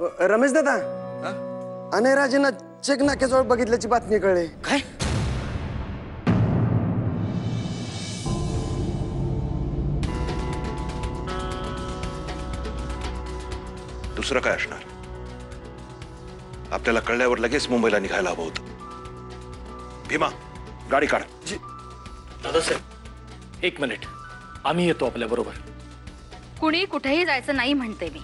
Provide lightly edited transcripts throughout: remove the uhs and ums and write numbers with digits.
रमेश दादा, अने राजेंना चेक नाक्याजवळ बघितल्याची बातमी कळली. काय? दुसरं काय असणार? आपल्याला कळल्यावर लगेच मुंबईला निघायला हवं होतं. भीमा, गाडी काढ. दादासाहेब, एक मिनिट, आम्ही येतो आपल्या बरोबर. कुणी कुठेही जायचं नाही म्हणते मी.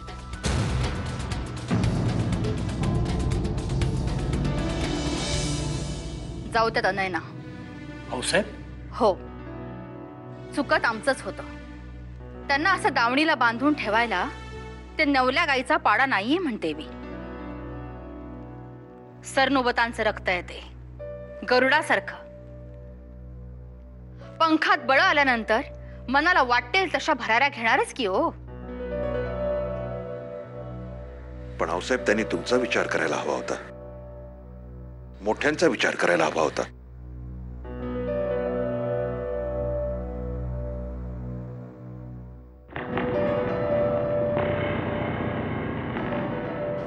जाऊ त्यात अनयना. भाऊसाहेब? हो, चुकत आमचंच होतं. त्यांना असं दावणीला बांधून ठेवायला ते नवल्या गाईचा पाडा नाहीये म्हणते मी. सरनोबतांचं रक्त येते गरुडासारखं. पंखात बळ आल्यानंतर मनाला वाटेल तशा भराऱ्या घेणारच की हो. पण आऊसाहेब, त्यांनी तुमचा विचार करायला हवा होता, मोठ्यांचा विचार करायला हवा होता.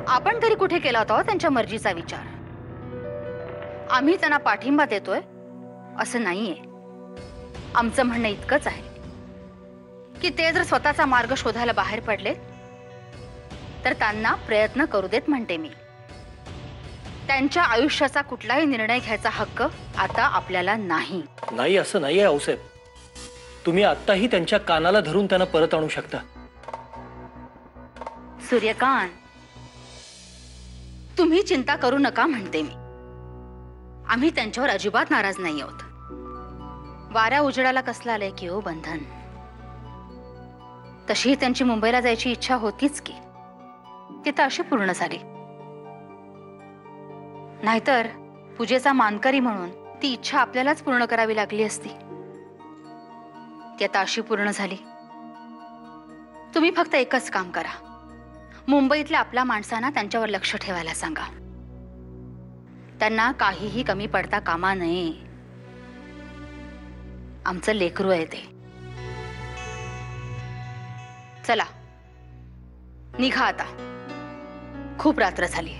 आपण तरी कुठे केला होता त्यांच्या मर्जीचा विचार? आम्ही त्यांना पाठिंबा देतोय असं नाहीये. आमचं म्हणणं इतकंच आहे की ते जर स्वतःचा मार्ग शोधायला बाहेर पडले तर त्यांना प्रयत्न करू देत म्हणते मी. त्यांच्या आयुष्याचा कुठलाही निर्णय घ्यायचा हक्क आता आपल्याला नाही. नाही असं नाहीये आऊसाहेब. तुम्ही आत्ताही त्यांच्या कानाला धरून त्यांना परत आणू शकता. सूर्यकांत, तुम्ही चिंता करू नका म्हणते मी. आम्ही त्यांच्यावर अजिबात नाराज नाही आहोत. वाऱ्या उजेडाला कसलं आलंय की हो बंधन. तशी त्यांची मुंबईला जायची इच्छा होतीच की ती तर अशी पूर्ण झाली. नाहीतर पूजेचा मानकरी म्हणून ती इच्छा आपल्यालाच पूर्ण करावी लागली असती. ती आता अशी पूर्ण झाली. तुम्ही फक्त एकच काम करा, मुंबईतल्या आपल्या माणसांना त्यांच्यावर लक्ष ठेवायला सांगा. त्यांना काहीही कमी पडता कामा नये. आमचं लेकरू आहे ते. चला निघा आता, खूप रात्र झाली.